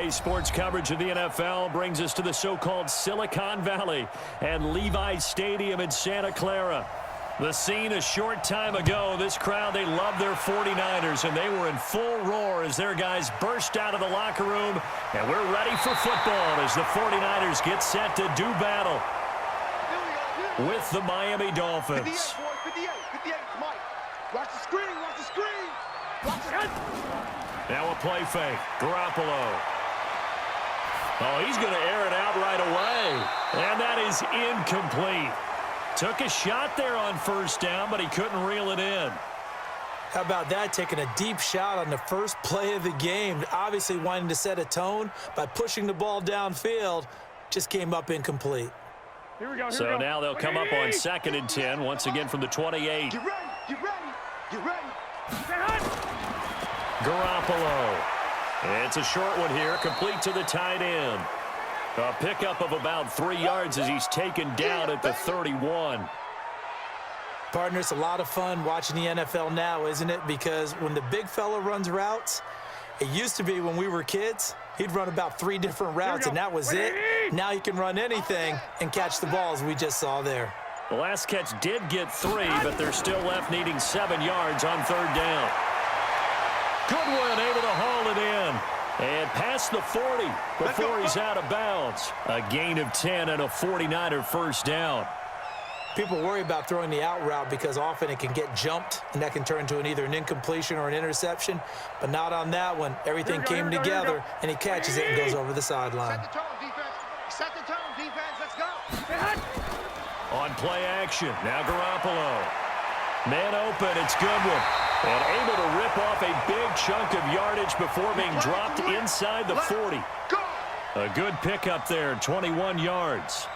Today's sports coverage of the NFL brings us to the so-called Silicon Valley and Levi's Stadium in Santa Clara. The scene a short time ago, this crowd, they love their 49ers, and they were in full roar as their guys burst out of the locker room, and we're ready for football as the 49ers get set to do battle with the Miami Dolphins. 58, Mike. Watch the screen, watch the screen. Watch the... Now a play fake. Garoppolo. Oh, he's going to air it out right away. And that is incomplete. Took a shot there on first down, but he couldn't reel it in. How about that, taking a deep shot on the first play of the game, obviously wanting to set a tone by pushing the ball downfield, just came up incomplete. Here we go, so now they'll come up on 2nd and 10, once again from the 28. Get ready, get ready, get ready. Garoppolo. It's a short one here, complete to the tight end. A pickup of about 3 yards as he's taken down at the 31. Partner, it's a lot of fun watching the NFL now, isn't it? Because when the big fella runs routes, it used to be when we were kids, he'd run about 3 different routes, and that was it. Now he can run anything and catch the balls we just saw there. The last catch did get 3, but they're still left needing 7 yards on 3rd down. Goodwin able to haul it in and past the 40 before he's out of bounds. A gain of 10 and a 49er first down. People worry about throwing the out route because often it can get jumped, and that can turn into either an incompletion or an interception, but not on that one. Everything came together, and he catches it and goes over the sideline. Set the tone, defense. Set the tone, defense. Let's go. On play action, now Garoppolo. Man open, it's Goodwin. And able to rip off a big chunk of yardage before being dropped inside the 40. A good pickup there, 21 yards.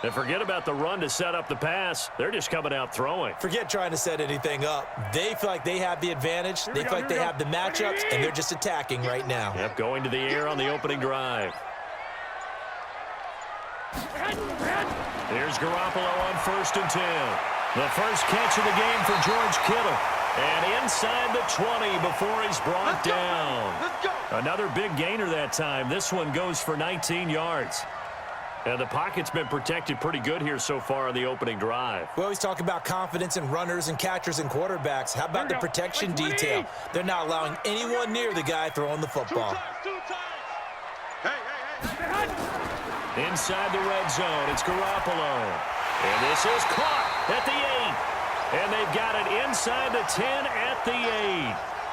And forget about the run to set up the pass. They're just coming out throwing. Forget trying to set anything up. They feel like they have the advantage. They feel like they have the matchups, and they're just attacking right now. Yep, going to the air on the opening drive. Here's Garoppolo on 1st and 10. The first catch of the game for George Kittle. And inside the 20 before he's brought down. Another big gainer that time. This one goes for 19 yards. And the pocket's been protected pretty good here so far on the opening drive. We always talk about confidence in runners and catchers and quarterbacks. How about the protection detail? They're not allowing anyone near the guy throwing the football. Hey. Inside the red zone, it's Garoppolo. And this is caught at the 8. And they've got it inside the 10 at the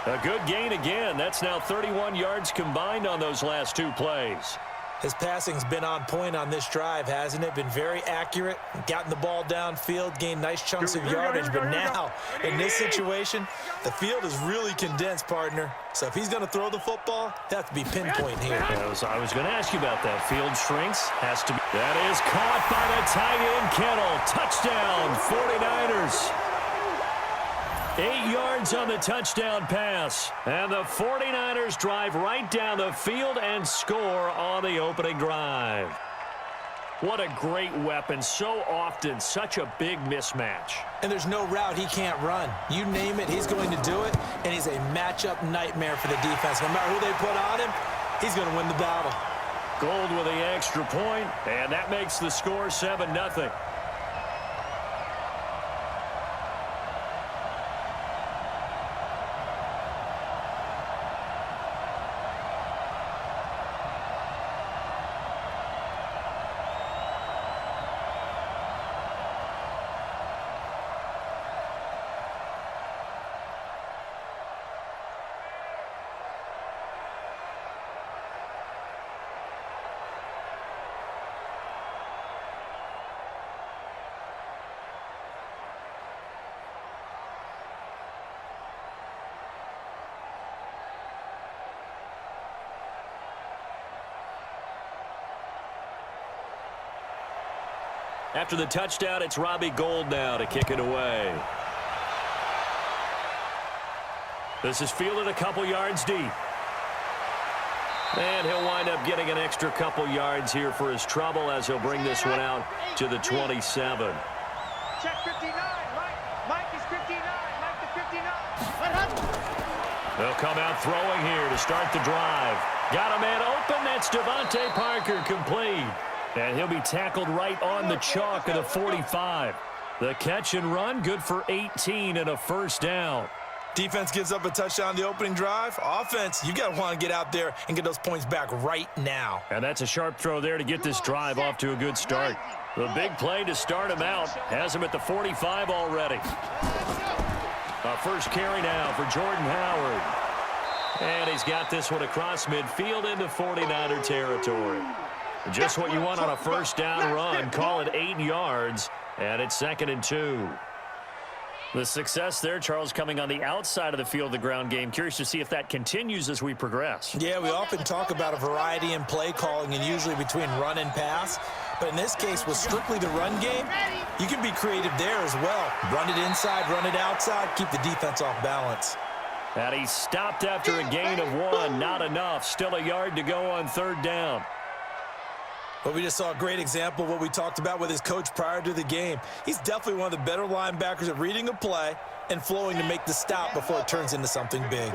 8. A good gain again. That's now 31 yards combined on those last 2 plays. His passing's been on point on this drive, hasn't it? Been very accurate, gotten the ball downfield, gained nice chunks of yardage. But now, in this situation, the field is really condensed, partner. So if he's going to throw the football, they have to be pinpoint here. I was going to ask you about that. Field shrinks. Has to be. That is caught by the tight end, Kittle. Touchdown, 49ers. 8 yards on the touchdown pass. And the 49ers drive right down the field and score on the opening drive. What a great weapon. So often, such a big mismatch. And there's no route he can't run. You name it, he's going to do it. And he's a matchup nightmare for the defense. No matter who they put on him, he's going to win the battle. Gold with the extra point, and that makes the score 7-0. After the touchdown, it's Robbie Gould now to kick it away. This is fielded a couple yards deep. And he'll wind up getting an extra couple yards here for his trouble as he'll bring this one out to the 27. Check 59, Mike. Mike is 59. Mike the 59. The come out throwing here to start the drive. Got a man open. That's Devontae Parker, complete. And he'll be tackled right on the chalk of the 45. The catch and run, good for 18 and a first down. Defense gives up a touchdown the opening drive. Offense, you got to want to get out there and get those points back right now. And that's a sharp throw there to get this drive off to a good start. The big play to start him out has him at the 45 already. A first carry now for Jordan Howard. And he's got this one across midfield into 49er territory. Just what you want on a first down run. Call it 8 yards, and it's 2nd and 2. The success there, Charles, coming on the outside of the field of the ground game. Curious to see if that continues as we progress. Yeah, we often talk about a variety in play calling and usually between run and pass. But in this case, with strictly the run game, you can be creative there as well. Run it inside, run it outside, keep the defense off balance. And he stopped after a gain of 1. Not enough. Still a yard to go on 3rd down. But we just saw a great example of what we talked about with his coach prior to the game. He's definitely one of the better linebackers at reading a play and flowing to make the stop before it turns into something big.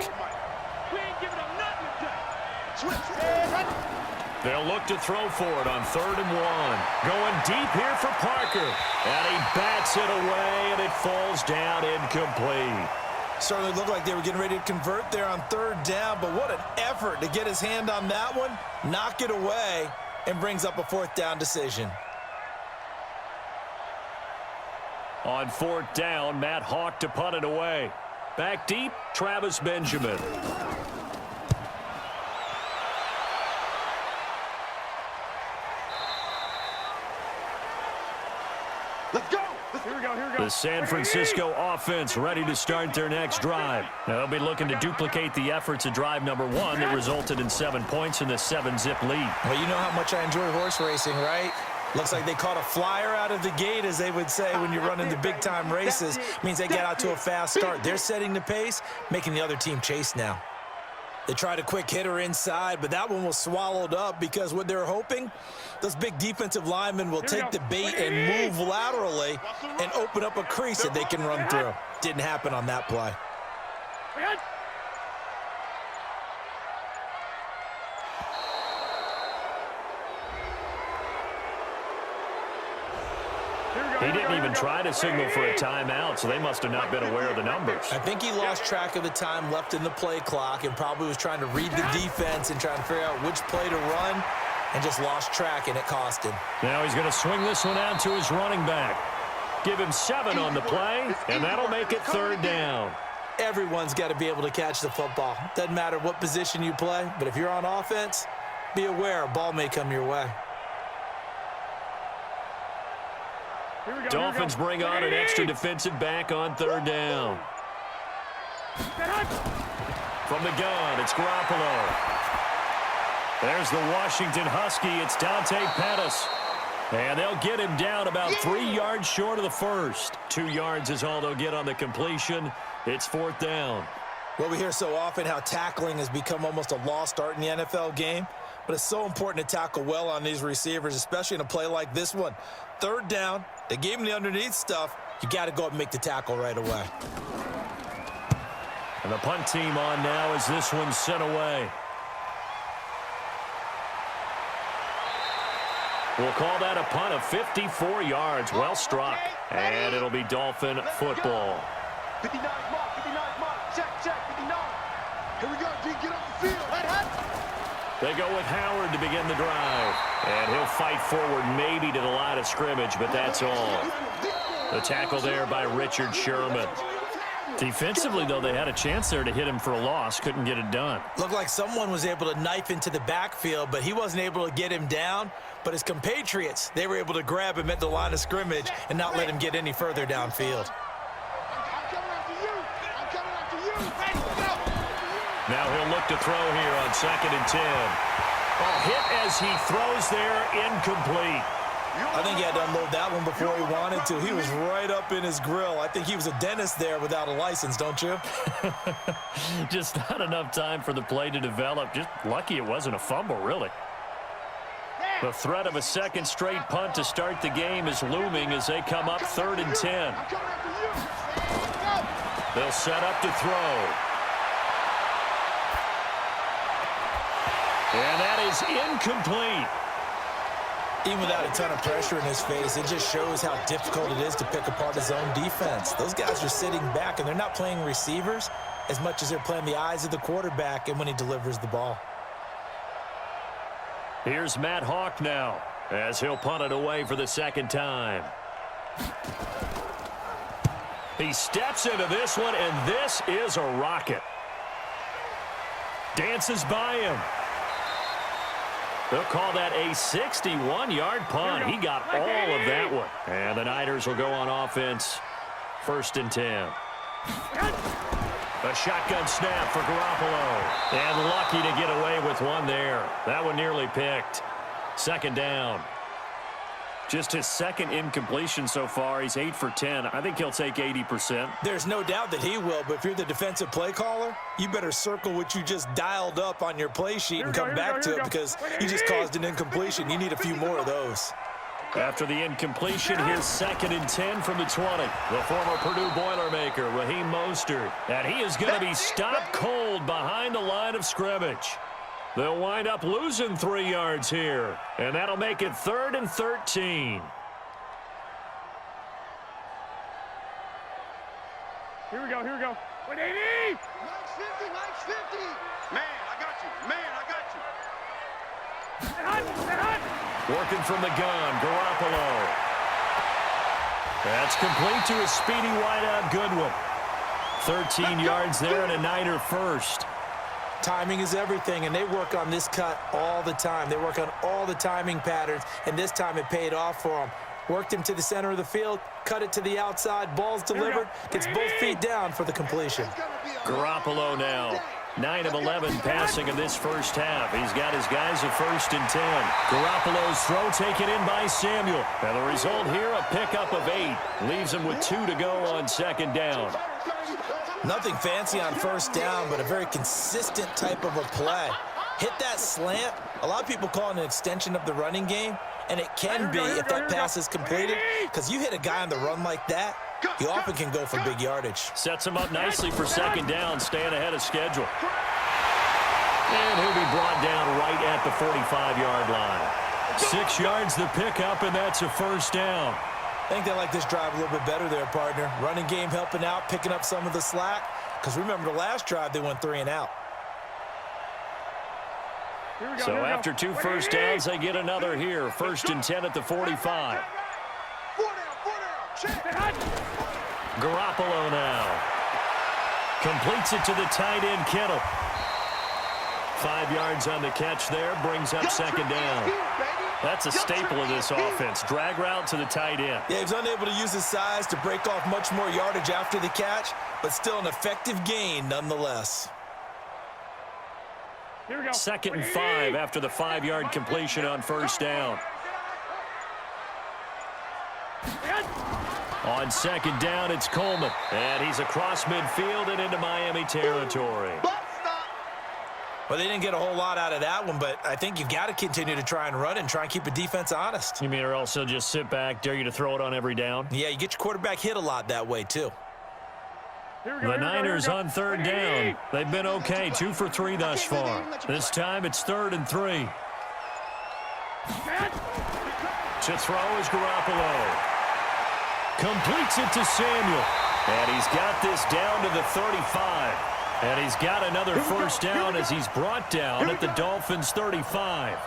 They'll look to throw for it on 3rd and 1. Going deep here for Parker. And he bats it away, and it falls down incomplete. Certainly looked like they were getting ready to convert there on 3rd down, but what an effort to get his hand on that one, knock it away, and brings up a 4th down decision. On 4th down, Matt Hawk to punt it away. Back deep, Travis Benjamin. Let's go. Here we go. The San Francisco offense ready to start their next drive. Now, they'll be looking to duplicate the efforts of drive number 1 that resulted in 7 points in the 7-zip lead. Well, you know how much I enjoy horse racing, right? Looks like they caught a flyer out of the gate, as they would say when you're running the big-time races. Means they get out to a fast start. They're setting the pace, making the other team chase now. They tried a quick hitter inside, but that one was swallowed up because what they're hoping, those big defensive linemen will take the bait and move laterally and open up a crease that they can run through. Didn't happen on that play. He didn't even try to signal for a timeout, so they must have not been aware of the numbers. I think he lost track of the time left in the play clock and probably was trying to read the defense and trying to figure out which play to run and just lost track, and it cost him. Now he's going to swing this one out to his running back. Give him 7 on the play, and that'll make it 3rd down. Everyone's got to be able to catch the football. Doesn't matter what position you play, but if you're on offense, be aware a ball may come your way. Dolphins bring on an extra defensive back on 3rd down. From the gun, it's Garoppolo. There's the Washington Husky. It's Dante Pettis. And they'll get him down about 3 yards short of the first. 2 yards is all they'll get on the completion. It's 4th down. Well, we hear so often how tackling has become almost a lost art in the NFL game. But it's so important to tackle well on these receivers, especially in a play like this one. 3rd down, they gave him the underneath stuff. You got to go up and make the tackle right away. And the punt team on now as this one's sent away. We'll call that a punt of 54 yards. Well struck. And it'll be Dolphin football. 59 mark, 59 mark. Check, 59. Here we go, G. Get off the field. They go with Howard to begin the drive. And he'll fight forward maybe to the line of scrimmage, but that's all. The tackle there by Richard Sherman. Defensively, though, they had a chance there to hit him for a loss. Couldn't get it done. Looked like someone was able to knife into the backfield, but he wasn't able to get him down. But his compatriots, they were able to grab him at the line of scrimmage and not let him get any further downfield. Now he'll look to throw here on 2nd and 10. Hit as he throws there, incomplete. I think he had to unload that one before he wanted to. He was right up in his grill. I think he was a dentist there without a license, don't you? Just not enough time for the play to develop. Just lucky it wasn't a fumble, really. The threat of a second straight punt to start the game is looming as they come up 3rd and 10. They'll set up to throw. And that is incomplete. Even without a ton of pressure in his face, it just shows how difficult it is to pick apart his own defense. Those guys are sitting back, and they're not playing receivers as much as they're playing the eyes of the quarterback and when he delivers the ball. Here's Matt Hawk now, as he'll punt it away for the second time. He steps into this one, and this is a rocket. Dances by him. They'll call that a 61-yard punt. He got all of that one. And the Niners will go on offense. 1st and 10. A shotgun snap for Garoppolo. And lucky to get away with one there. That one nearly picked. 2nd down. Just his 2nd incompletion so far. He's 8 for 10. I think he'll take 80%. There's no doubt that he will, but if you're the defensive play caller, you better circle what you just dialed up on your play sheet and come back to it because you just caused an incompletion. You need a few more of those. After the incompletion, here's 2nd and 10 from the 20. The former Purdue Boilermaker, Raheem Mostert. And he is going to be stopped cold behind the line of scrimmage. They'll wind up losing 3 yards here. And that'll make it 3rd and 13. Here we go. 180! Max 50, Max 50. Man, I got you. Man, I got you. Working from the gun, Garoppolo. That's complete to a speedy wideout Goodwin. 13 yards there and a Niner first. Timing is everything, and they work on this cut all the time. They work on all the timing patterns, and this time it paid off for them. Worked him to the center of the field, cut it to the outside, ball's delivered, gets both feet down for the completion. Garoppolo now, 9 of 11 passing in this first half. He's got his guys at 1st and 10. Garoppolo's throw taken in by Samuel. And the result here, a pickup of 8. Leaves him with 2 to go on 2nd down. Nothing fancy on 1st down, but a very consistent type of a play. Hit that slant. A lot of people call it an extension of the running game, and it can be if that pass is completed, because you hit a guy on the run like that, he often can go for big yardage. Sets him up nicely for 2nd down, staying ahead of schedule. And he'll be brought down right at the 45-yard line. 6 yards the pickup, and that's a 1st down. I think they like this drive a little bit better there, partner. Running game helping out, picking up some of the slack. Because remember the last drive, they went 3 and out. So after 2 first downs, they get another here. 1st and 10 at the 45. 4 down. Garoppolo now. Completes it to the tight end, Kittle. 5 yards on the catch there, brings up 2nd down. That's a staple of this offense. Drag route to the tight end. Yeah, he was unable to use his size to break off much more yardage after the catch, but still an effective gain nonetheless. 2nd and 5 after the 5-yard completion on 1st down. On 2nd down, it's Coleman. And he's across midfield and into Miami territory. Well, they didn't get a whole lot out of that one, but I think you got to continue to try and run and try and keep the defense honest. You mean or else he'll just sit back, dare you to throw it on every down? Yeah, you get your quarterback hit a lot that way, too. The Niners on 3rd down. They've been okay, 2 for 3 thus far. This time it's 3rd and 3. To throw is Garoppolo. Completes it to Samuel. And he's got this down to the 35. And he's got another 1st down as he's brought down at the Dolphins' 35.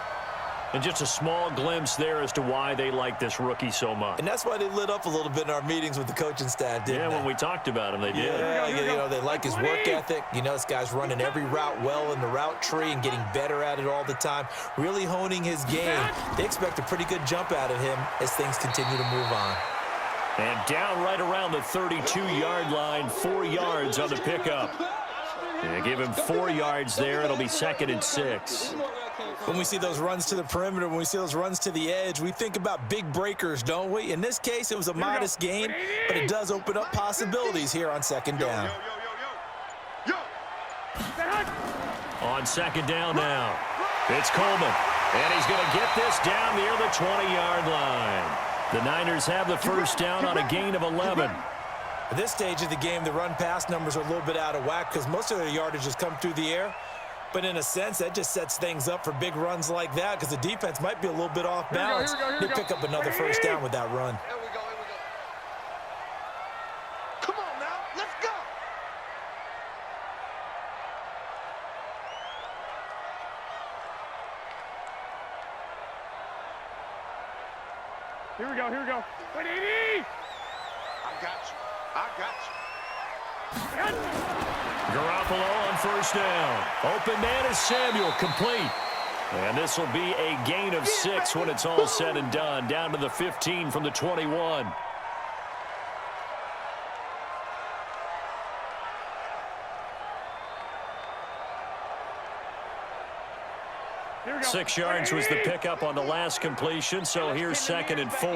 And just a small glimpse there as to why they like this rookie so much. And that's why they lit up a little bit in our meetings with the coaching staff, didn't they? Yeah, when we talked about him, they did. Yeah, you know, they like his work ethic. You know, this guy's running every route well in the route tree and getting better at it all the time, really honing his game. They expect a pretty good jump out of him as things continue to move on. And down right around the 32-yard line, 4 yards on the pickup. Yeah, give him 4 yards there. It'll be 2nd and 6. When we see those runs to the perimeter, when we see those runs to the edge, we think about big breakers, don't we? In this case, it was a modest gain, but it does open up possibilities here on 2nd down. On 2nd down now, it's Coleman. And he's going to get this down near the 20-yard line. The Niners have the 1st down on a gain of 11. At this stage of the game, the run-pass numbers are a little bit out of whack because most of their yardage has come through the air. But in a sense, that just sets things up for big runs like that because the defense might be a little bit off balance. They pick up another first down with that run. Here we go, here we go. Come on now, let's go. Here we go, here we go. 180! I got you. I got you. Garoppolo on first down. Open man is Samuel, complete. And this will be a gain of 6 when it's all said and done. Down to the 15 from the 21. Here we go. 6 yards was the pickup on the last completion, so here's 2nd and 4.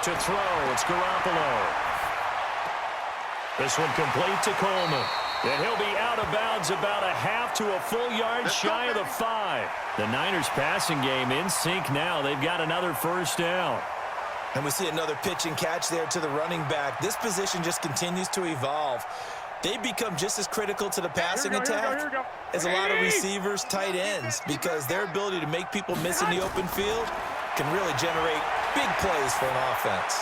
To throw, it's Garoppolo. This one complete to Coleman. And he'll be out of bounds about a half to a full yard shy of the 5. The Niners passing game in sync now. They've got another first down. And we see another pitch and catch there to the running back. This position just continues to evolve. They become just as critical to the passing attack as a lot of receivers, tight ends, because their ability to make people miss in the open field can really generate big plays for an offense.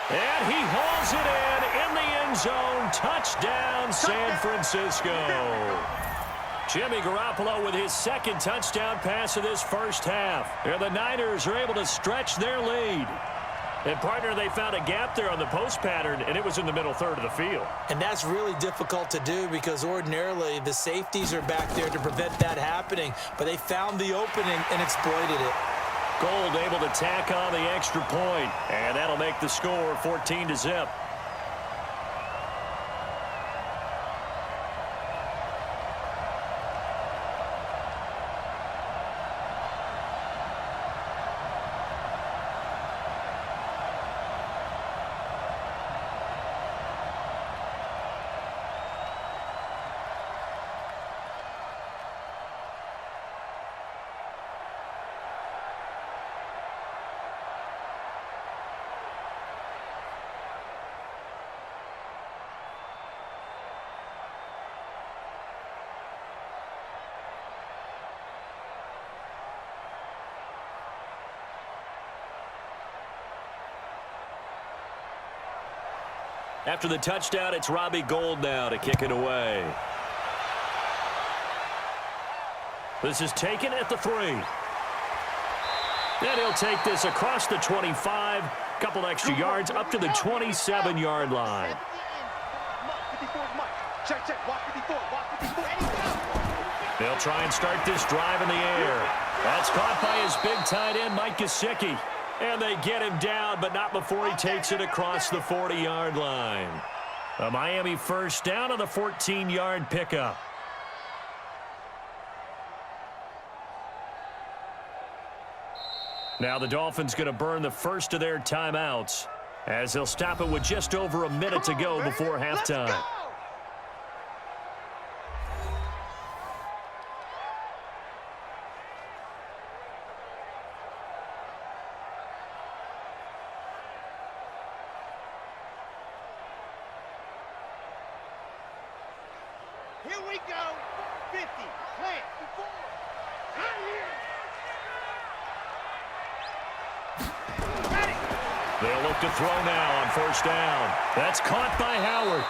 And he hauls it in the end zone. Touchdown, San Francisco. Jimmy Garoppolo with his 2nd touchdown pass of this first half. And the Niners are able to stretch their lead. And, partner, they found a gap there on the post pattern, and it was in the middle third of the field. And that's really difficult to do because ordinarily the safeties are back there to prevent that happening. But they found the opening and exploited it. Gold able to tack on the extra point, and that'll make the score 14-0. After the touchdown, it's Robbie Gould now to kick it away. This is taken at the 3. And he'll take this across the 25, couple extra yards up to the 27-yard line. Check, check, walk 54, walk 54. They'll try and start this drive in the air. That's caught by his big tight end, Mike Gesicki. And they get him down, but not before he takes it across the 40-yard line. A Miami first down on the 14-yard pickup. Now the Dolphins going to burn the first of their timeouts as they'll stop it with just over a minute to go before halftime. Here we go. 50. Plant. Ready. They'll look to throw now on first down. That's caught by Howard.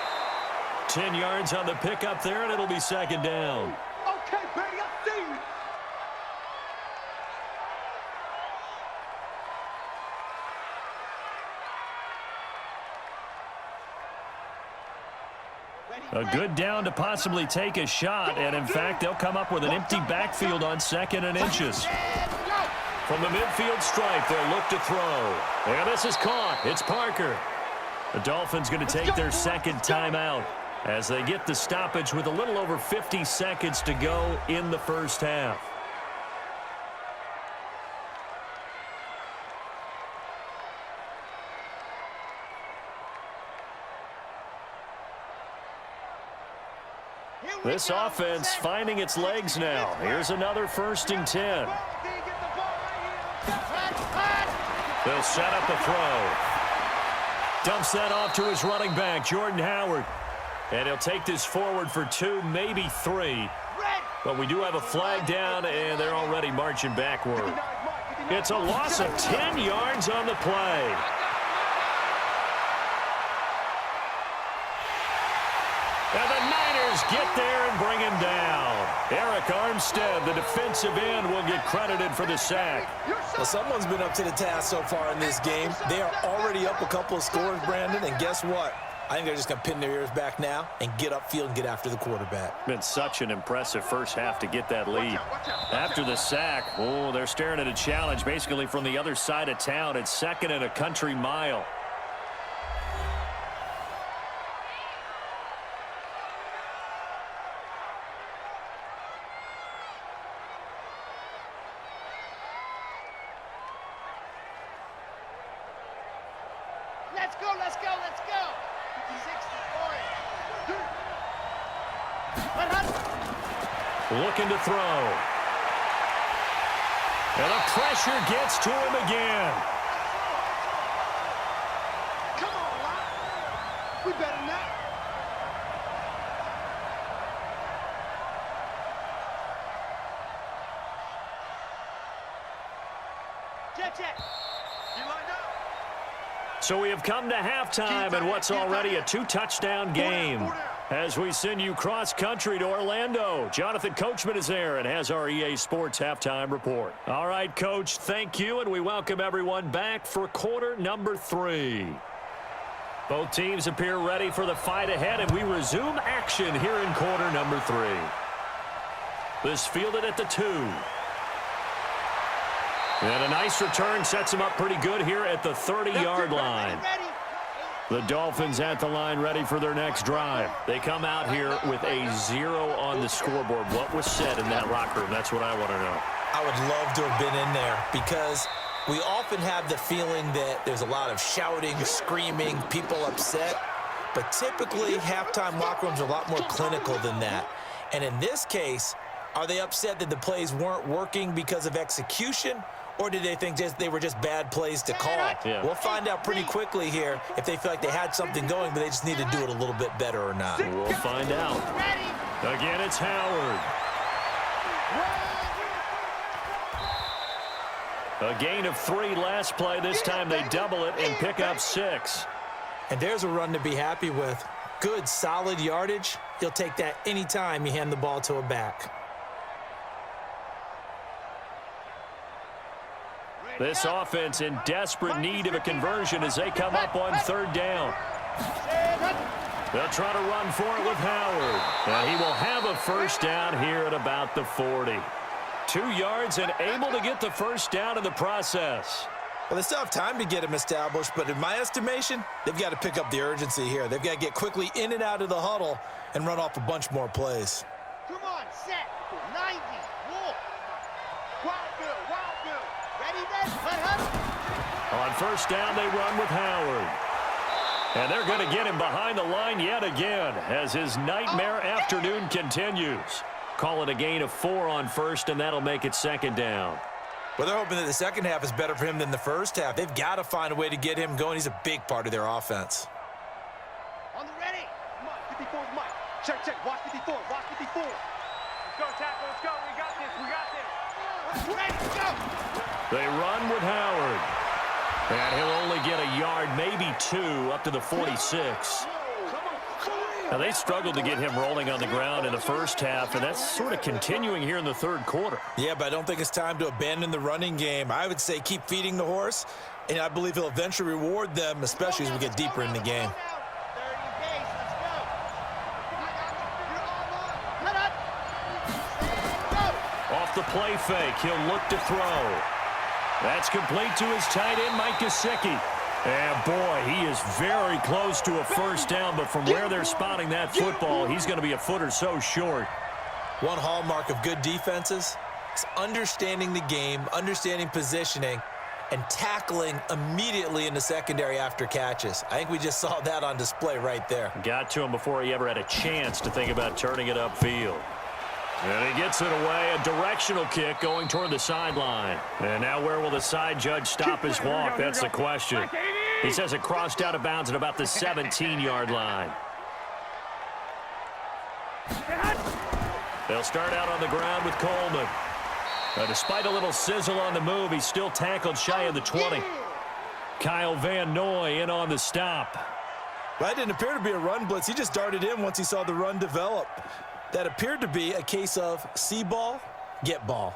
10 yards on the pickup there, and it'll be 2nd down. Okay, baby, I see you. A good down to possibly take a shot, and in fact, they'll come up with an empty backfield on 2nd and inches. From the midfield stripe, they'll look to throw. And this is caught. It's Parker. The Dolphins going to take their 2nd timeout as they get the stoppage with a little over 50 seconds to go in the first half. This offense finding its legs now. Here's another 1st and 10. They'll set up a throw. Dumps that off to his running back, Jordan Howard. And he'll take this forward for 2, maybe 3. But we do have a flag down, and they're already marching backward. It's a loss of 10 yards on the play. And the Niners get there and bring him down. Eric Armstead, the defensive end, will get credited for the sack. Well, someone's been up to the task so far in this game. They are already up a couple of scores, Brandon, and guess what? I think they're just going to pin their ears back now and get upfield and get after the quarterback. Been such an impressive first half to get that lead. After the sack, oh, they're staring at a challenge basically from the other side of town. It's 2nd and a country mile. Let's go, let's go, let's go. 56 Looking to throw. And the pressure gets to him again. Come on, Locke. We better not. Check. You lined up. So we have come to halftime in what's already a 2-touchdown game. As we send you cross-country to Orlando, Jonathan Coachman is there and has our EA Sports halftime report. All right, Coach, thank you, and we welcome everyone back for quarter number 3. Both teams appear ready for the fight ahead, and we resume action here in quarter number 3. This fielded at the 2. And a nice return sets him up pretty good here at the 30-yard line. The Dolphins at the line ready for their next drive. They come out here with a 0 on the scoreboard. What was said in that locker room? That's what I want to know. I would love to have been in there because we often have the feeling that there's a lot of shouting, screaming, people upset. But typically, halftime locker rooms are a lot more clinical than that. And in this case, are they upset that the plays weren't working because of execution? Or did they think they were just bad plays to call? Yeah. We'll find out pretty quickly here if they feel like they had something going, but they just need to do it a little bit better or not. We'll find out. Again, it's Howard. A gain of 3 last play. This time they double it and pick up 6. And there's a run to be happy with. Good, solid yardage. You'll take that anytime you hand the ball to a back. This offense in desperate need of a conversion as they come up on 3rd down. They'll try to run for it with Howard. And he will have a first down here at about the 40. 2 yards and able to get the first down in the process. Well, they still have time to get him established, but in my estimation, they've got to pick up the urgency here. They've got to get quickly in and out of the huddle and run off a bunch more plays. Come on, set. 90. Wolf. Wild Bill. Ready, On 1st down, they run with Howard. And they're going to get him behind the line yet again as his nightmare afternoon continues. Call it a gain of 4 on 1st, and that'll make it 2nd down. Well, they're hoping that the second half is better for him than the first half. They've got to find a way to get him going. He's a big part of their offense. On the ready. Mike, 54's Mike. Check. Watch 54. Watch 54. Let's go, tackle. Let's go. We got this. Ready, go. They run with Howard. And he'll only get a yard, maybe 2, up to the 46. Now, they struggled to get him rolling on the ground in the first half, and that's sort of continuing here in the 3rd quarter. Yeah, but I don't think it's time to abandon the running game. I would say keep feeding the horse, and I believe he'll eventually reward them, especially as we get deeper in the game. Off the play fake, he'll look to throw. That's complete to his tight end, Mike Gesicki. And, boy, he is very close to a first down, but from where they're spotting that football, he's going to be a foot or so short. One hallmark of good defenses is understanding the game, understanding positioning, and tackling immediately in the secondary after catches. I think we just saw that on display right there. Got to him before he ever had a chance to think about turning it upfield. And he gets it away, a directional kick going toward the sideline. And now where will the side judge stop his walk? That's the question. He says it crossed out of bounds at about the 17-yard line. They'll start out on the ground with Coleman. Despite a little sizzle on the move, he's still tackled shy of the 20. Kyle Van Noy in on the stop. That didn't appear to be a run blitz. He just darted in once he saw the run develop. That appeared to be a case of see ball, get ball.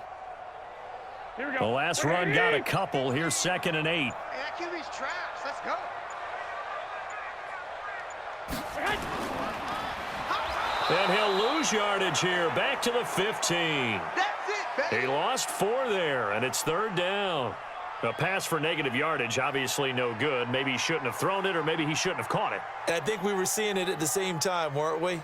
Here we go. The last run got a couple. Here's 2nd and 8. Hey, that QB's trash. Let's go. And he'll lose yardage here. Back to the 15. That's it, baby. He lost 4 there, and it's 3rd down. A pass for negative yardage, obviously no good. Maybe he shouldn't have thrown it, or maybe he shouldn't have caught it. And I think we were seeing it at the same time, weren't we?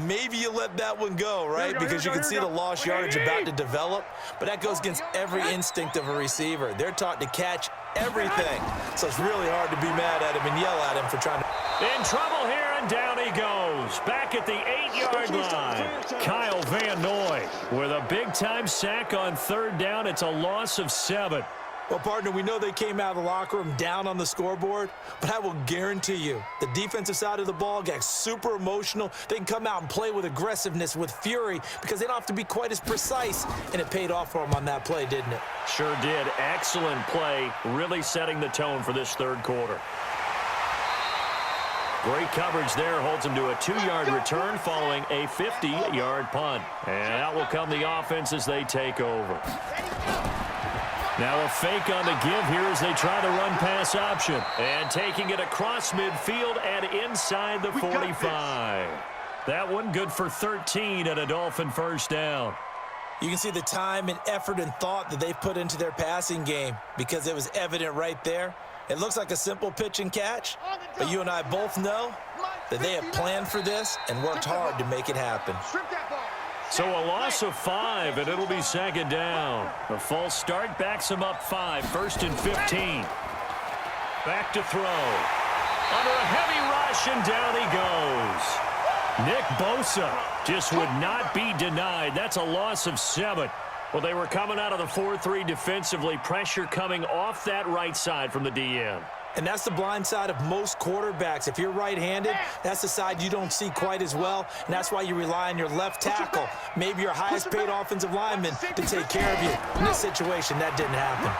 Maybe you let that one go, right? Because you can see the lost yardage about to develop. But that goes against every instinct of a receiver. They're taught to catch everything. So it's really hard to be mad at him and yell at him for trying to... In trouble here, and down he goes. Back at the 8-yard line. Kyle Van Noy with a big-time sack on 3rd down. It's a loss of 7. Well, partner, we know they came out of the locker room down on the scoreboard, but I will guarantee you the defensive side of the ball got super emotional. They can come out and play with aggressiveness, with fury, because they don't have to be quite as precise, and it paid off for them on that play, didn't it? Sure did. Excellent play, really setting the tone for this 3rd quarter. Great coverage there, holds him to a 2-yard return following a 50-yard punt. And out will come the offense as they take over. Now a fake on the give here as they try the run-pass option. And taking it across midfield and inside the 45. That one good for 13 and a Dolphin 1st down. You can see the time and effort and thought that they've put into their passing game because it was evident right there. It looks like a simple pitch and catch, but you and I both know that they have planned for this and worked hard to make it happen. So a loss of 5, and it'll be 2nd down. A false start backs him up 5, 1st and 15. Back to throw. Under a heavy rush, and down he goes. Nick Bosa just would not be denied. That's a loss of 7. Well, they were coming out of the 4-3 defensively. Pressure coming off that right side from the DN. And that's the blind side of most quarterbacks. If you're right-handed, that's the side you don't see quite as well, and that's why you rely on your left tackle, maybe your highest-paid offensive lineman, to take care of you. In this situation, that didn't happen.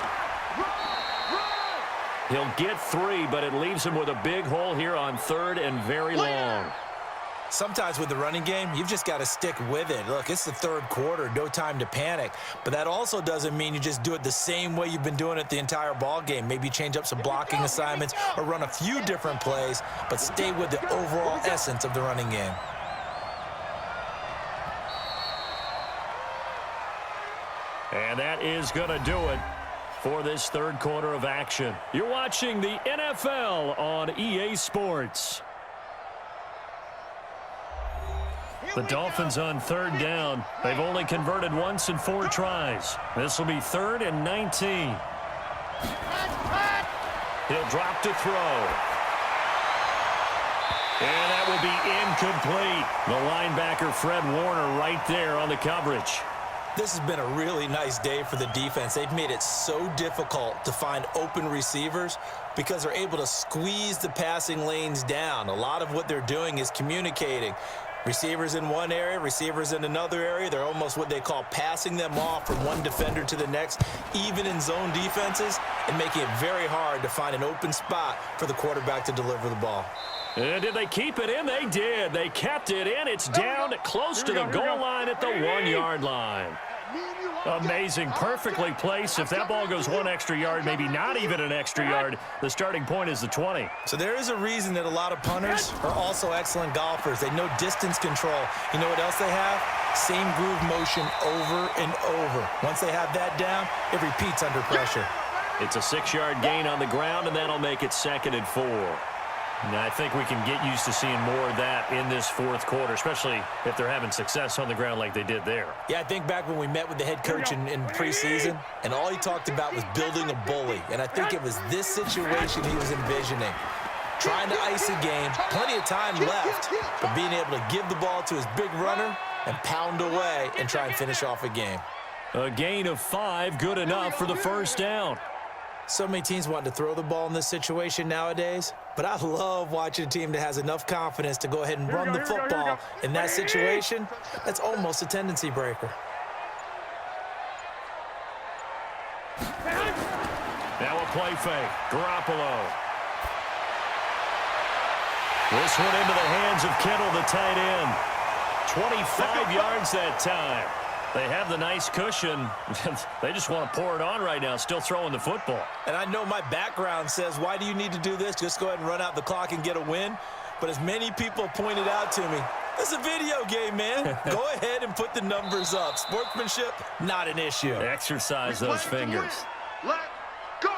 He'll get 3, but it leaves him with a big hole here on 3rd and very long. Sometimes with the running game, you've just got to stick with it. Look, it's the 3rd quarter, no time to panic. But that also doesn't mean you just do it the same way you've been doing it the entire ball game. Maybe change up some blocking assignments or run a few different plays, but stay with the overall essence of the running game. And that is going to do it for this 3rd quarter of action. You're watching the NFL on EA Sports. The Dolphins on 3rd down. They've only converted once in 4 tries. This will be 3rd and 19. He'll drop to throw. And that will be incomplete. The linebacker, Fred Warner, right there on the coverage. This has been a really nice day for the defense. They've made it so difficult to find open receivers because they're able to squeeze the passing lanes down. A lot of what they're doing is communicating. Receivers in one area, receivers in another area. They're almost what they call passing them off from one defender to the next, even in zone defenses, and making it very hard to find an open spot for the quarterback to deliver the ball. And did they keep it in? They did. They kept it in. It's down close to the goal line at the 1-yard line. Amazing. Perfectly placed. If that ball goes 1 extra yard, maybe not even an extra yard, the starting point is the 20. So there is a reason that a lot of punters are also excellent golfers. They know distance control. You know what else they have? Same groove motion over and over. Once they have that down, it repeats under pressure. It's a 6-yard gain on the ground, and that'll make it 2nd and 4. And I think we can get used to seeing more of that in this 4th quarter, especially if they're having success on the ground like they did there. Yeah, I think back when we met with the head coach in preseason, and all he talked about was building a bully. And I think it was this situation he was envisioning. Trying to ice a game, plenty of time left, but being able to give the ball to his big runner and pound away and try and finish off a game. A gain of 5, good enough for the 1st down. So many teams want to throw the ball in this situation nowadays, but I love watching a team that has enough confidence to go ahead and run the football. In that situation, that's almost a tendency breaker. Now a play fake. Garoppolo. This one into the hands of Kittle, the tight end. 25 yards that time. They have the nice cushion. They just want to pour it on right now, still throwing the football. And I know my background says, why do you need to do this? Just go ahead and run out the clock and get a win. But as many people pointed out to me, it's a video game, man. Go ahead and put the numbers up. Sportsmanship, not an issue. Exercise those fingers. Let's go!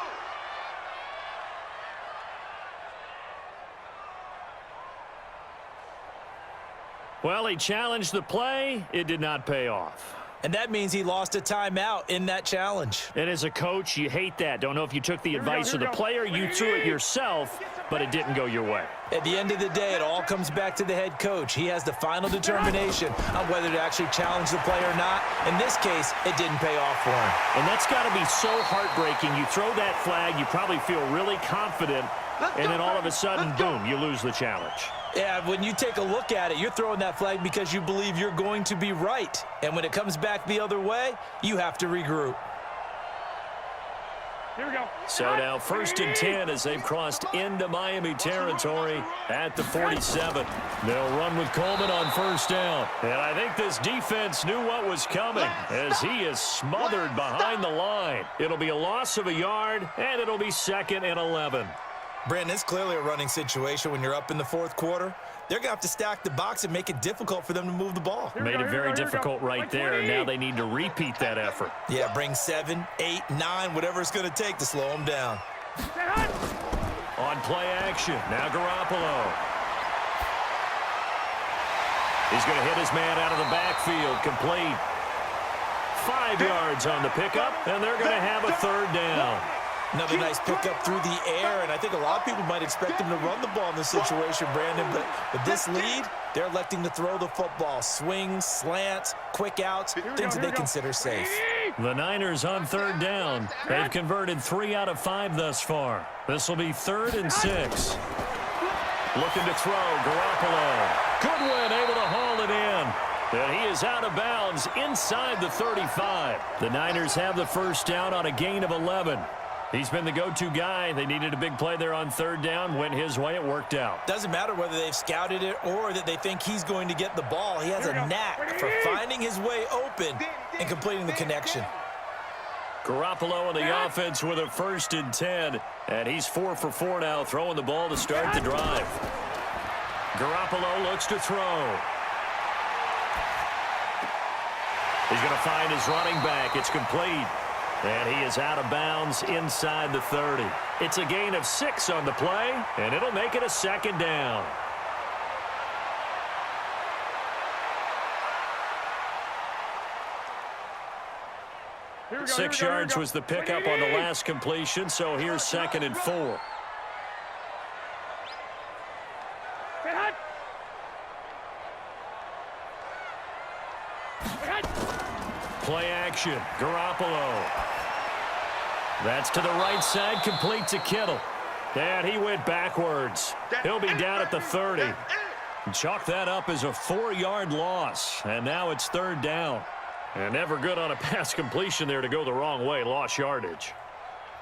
Well, he challenged the play. It did not pay off. And that means he lost a timeout in that challenge. And as a coach, you hate that. Don't know if you took the advice of the player, you threw it yourself, but it didn't go your way. At the end of the day, it all comes back to the head coach. He has the final determination on whether to actually challenge the play or not. In this case, it didn't pay off for him. And that's got to be so heartbreaking. You throw that flag, you probably feel really confident, and then all of a sudden, boom, you lose the challenge. Yeah, when you take a look at it, you're throwing that flag because you believe you're going to be right. And when it comes back the other way, you have to regroup. Here we go. So now 1st and 10 as they've crossed into Miami territory at the 47. They'll run with Coleman on 1st down. And I think this defense knew what was coming as he is smothered behind the line. It'll be a loss of a yard, and it'll be 2nd and 11. Brandon, it's clearly a running situation when you're up in the 4th quarter. They're going to have to stack the box and make it difficult for them to move the ball. Made it very difficult right there. Now they need to repeat that effort. Yeah, bring 7, 8, 9, whatever it's going to take to slow them down. On play action, now Garoppolo. He's going to hit his man out of the backfield, complete. 5 yards on the pickup, and they're going to have a 3rd down. Another nice pickup through the air, and I think a lot of people might expect him to run the ball in this situation, Brandon, but with this lead, they're electing to throw the football. Swings, slants, quick outs, things that they consider safe. The Niners on 3rd down. They've converted 3 out of 5 thus far. This will be 3rd and 6. Looking to throw, Garoppolo. Goodwin able to haul it in. And he is out of bounds inside the 35. The Niners have the 1st down on a gain of 11. He's been the go-to guy. They needed a big play there on 3rd down. Went his way. It worked out. Doesn't matter whether they've scouted it or that they think he's going to get the ball. He has a knack for finding his way open and completing the connection. Garoppolo on the offense with a 1st and 10. And he's 4 for 4 now, throwing the ball to start the drive. Garoppolo looks to throw. He's going to find his running back. It's complete. And he is out of bounds inside the 30. It's a gain of 6 on the play, and it'll make it a 2nd down. Here we go. 6 yards was the pickup on the last completion, so here's 2nd and 4. Play action, Garoppolo. That's to the right side, complete to Kittle. And he went backwards. He'll be down at the 30. Chalk that up as a 4-yard loss, and now it's 3rd down. And never good on a pass completion there to go the wrong way, lost yardage.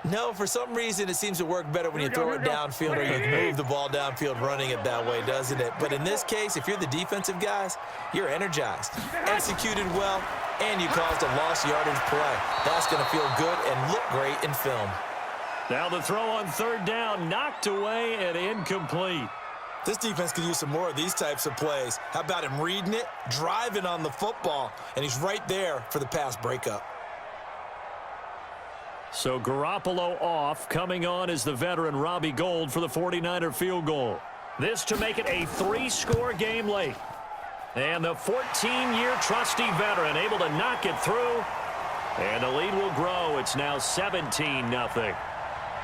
No, for some reason it seems to work better when you throw it downfield or you move the ball downfield running it that way, doesn't it? But in this case, if you're the defensive guys, you're energized, executed well, and you caused a lost yardage play. That's going to feel good and look great in film. Now the throw on 3rd down, knocked away and incomplete. This defense could use some more of these types of plays. How about him reading it, driving on the football, and he's right there for the pass breakup. So Garoppolo off. Coming on is the veteran Robbie Gould for the 49er field goal. This to make it a 3-score game late. And the 14-year trusty veteran able to knock it through. And the lead will grow. It's now 17-0.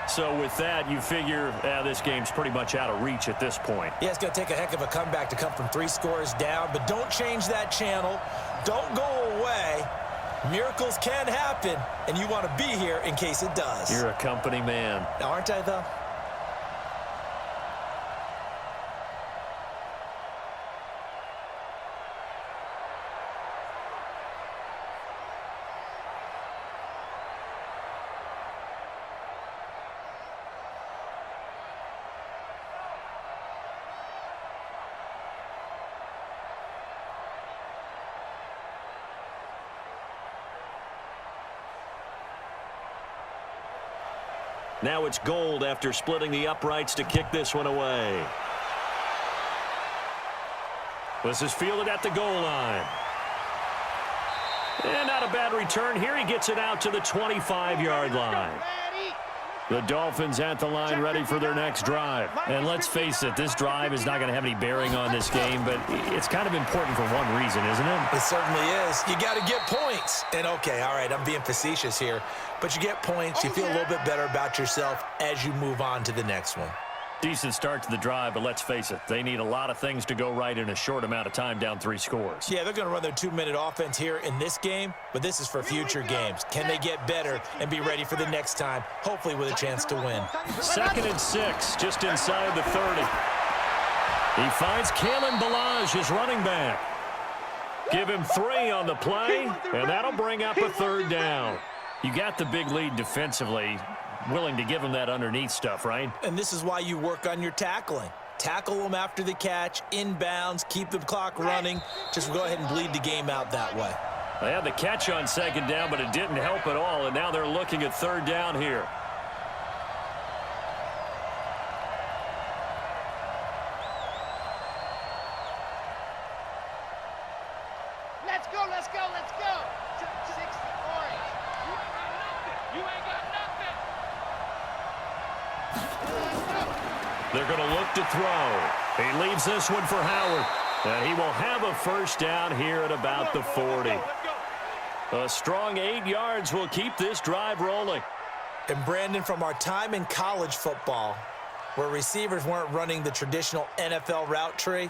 So with that, you figure this game's pretty much out of reach at this point. Yeah, it's going to take a heck of a comeback to come from 3 scores down, but don't change that channel. Don't go away. Miracles can happen, and you want to be here in case it does. You're a company man. Aren't I, though? Now it's Gold after splitting the uprights to kick this one away. This is fielded at the goal line. And not a bad return here. He gets it out to the 25-yard line. The Dolphins at the line ready for their next drive. And let's face it, this drive is not going to have any bearing on this game, but it's kind of important for one reason, isn't it? It certainly is. You got to get points. And, okay, all right, I'm being facetious here, but you get points. You feel a little bit better about yourself as you move on to the next one. Decent start to the drive, but let's face it, they need a lot of things to go right in a short amount of time, down 3 scores. Yeah, they're going to run their 2-minute offense here in this game, but this is for future games. Can they get better and be ready for the next time, hopefully with a chance to win? 2nd and 6, just inside the 30. He finds Kalen Ballage, his running back. Give him 3 on the play, and that'll bring up a 3rd down. You got the big lead defensively. Willing to give them that underneath stuff, right? And this is why you work on your tackling. Tackle them after the catch, inbounds, keep the clock running. Just go ahead and bleed the game out that way. They had the catch on 2nd down, but it didn't help at all, and now they're looking at 3rd down here. Let's go, let's go, let's go. 60 orange. You ain't got nothing. They're going to look to throw. He leaves this one for Howard. And he will have a 1st down here at about the 40. A strong 8 yards will keep this drive rolling. And Brandon, from our time in college football, where receivers weren't running the traditional NFL route tree,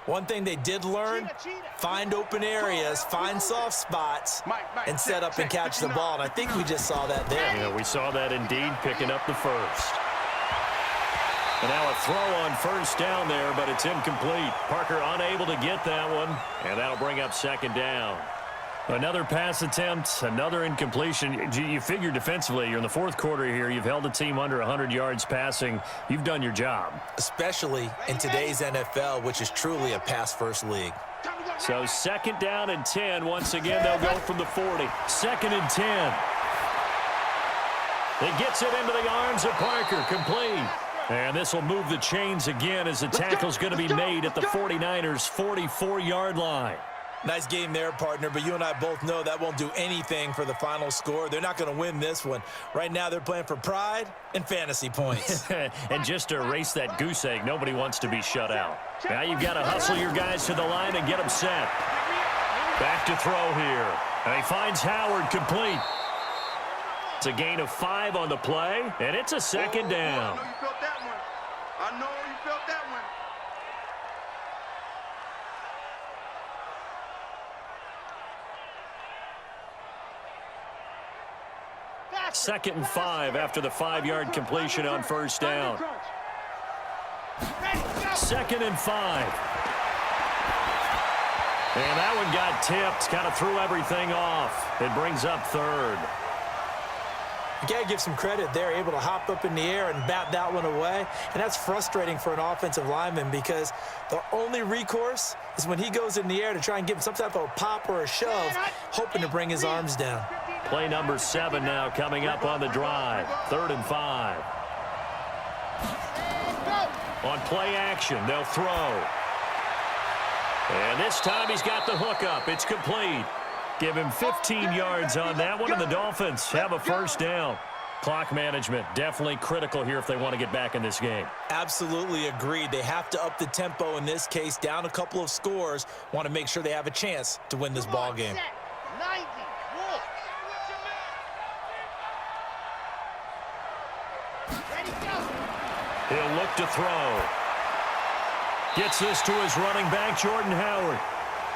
one thing they did learn, find open areas, find soft spots, and set up and catch the ball. And I think we just saw that there. Yeah, we saw that indeed, picking up the 1st. And now a throw on 1st down there, but it's incomplete. Parker unable to get that one, and that'll bring up 2nd down. Another pass attempt, another incompletion. You figure defensively, you're in the 4th quarter here. You've held a team under 100 yards passing. You've done your job. Especially in today's NFL, which is truly a pass-first league. So 2nd down and 10. Once again, they'll go from the 40. 2nd and 10. It gets it into the arms of Parker, complete. And this will move the chains again as the tackle's going to be made at the 49ers' 44-yard line. Nice game there, partner, but you and I both know that won't do anything for the final score. They're not going to win this one. Right now, they're playing for pride and fantasy points. And just to erase that goose egg, nobody wants to be shut out. Now you've got to hustle your guys to the line and get them set. Back to throw here. And he finds Howard, complete. It's a gain of 5 on the play, and it's a 2nd down. I know you felt that one. I know you felt that one. 2nd and 5 after the 5-yard completion on 1st down. 2nd and 5. And that one got tipped, kind of threw everything off. It brings up 3rd. You got to give some credit. They're able to hop up in the air and bat that one away. And that's frustrating for an offensive lineman because the only recourse is when he goes in the air to try and give him some type of a pop or a shove, hoping to bring his arms down. Play number 7 now coming up on the drive. 3rd and 5. On play action, they'll throw. And this time he's got the hook up. It's complete. Give him 15 yards on that one, and the Dolphins have a 1st down. Clock management definitely critical here if they want to get back in this game. Absolutely agreed. They have to up the tempo in this case, down a couple of scores. Want to make sure they have a chance to win this ball game. 90. Ready, go. He'll look to throw. Gets this to his running back, Jordan Howard.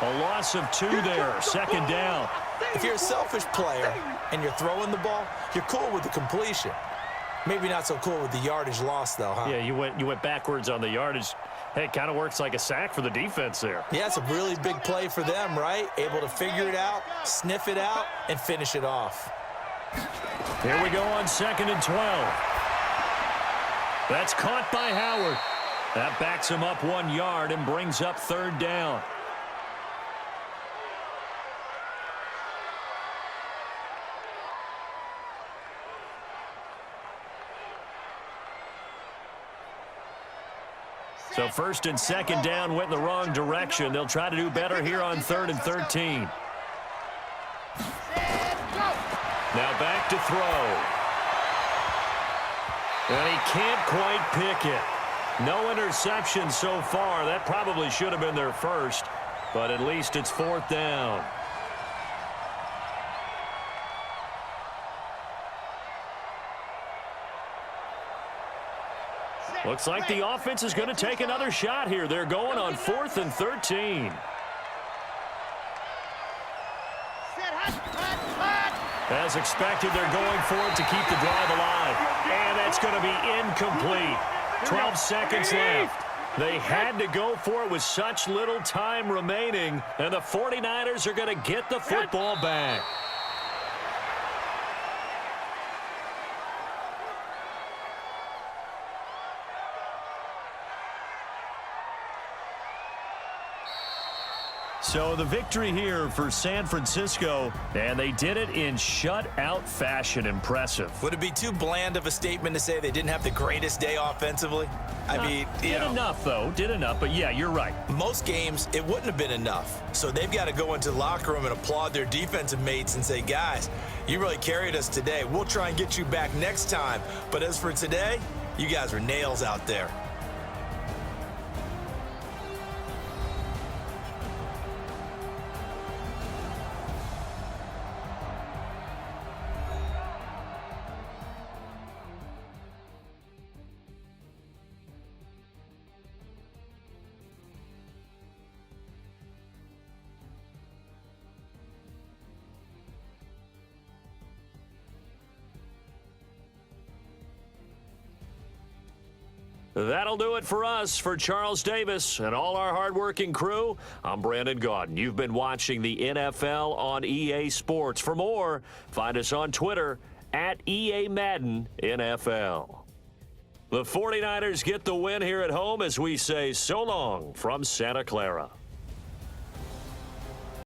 A loss of 2 there, second down. If you're a selfish player and you're throwing the ball, you're cool with the completion. Maybe not so cool with the yardage loss, though, huh? Yeah, you went backwards on the yardage. Hey, it kind of works like a sack for the defense there. Yeah, it's a really big play for them, right? Able to figure it out, sniff it out, and finish it off. Here we go on 2nd and 12. That's caught by Howard. That backs him up 1 yard and brings up 3rd down. So 1st and 2nd down went in the wrong direction. They'll try to do better here on 3rd and 13. Now back to throw. And he can't quite pick it. No interception so far. That probably should have been their first, but at least it's 4th down. Looks like the offense is going to take another shot here. They're going on 4th and 13. As expected, they're going for it to keep the drive alive. And that's going to be incomplete. 12 seconds left. They had to go for it with such little time remaining, and the 49ers are going to get the football back. So the victory here for San Francisco, and they did it in shutout fashion. Impressive. Would it be too bland of a statement to say they didn't have the greatest day offensively? I mean, did enough, though. Did enough, but yeah, you're right. Most games, it wouldn't have been enough. So they've got to go into the locker room and applaud their defensive mates and say, guys, you really carried us today. We'll try and get you back next time. But as for today, you guys were nails out there. That'll do it for us. For Charles Davis and all our hardworking crew, I'm Brandon Gaudin. You've been watching the NFL on EA Sports. For more, find us on Twitter at EA Madden NFL. The 49ers get the win here at home as we say so long from Santa Clara.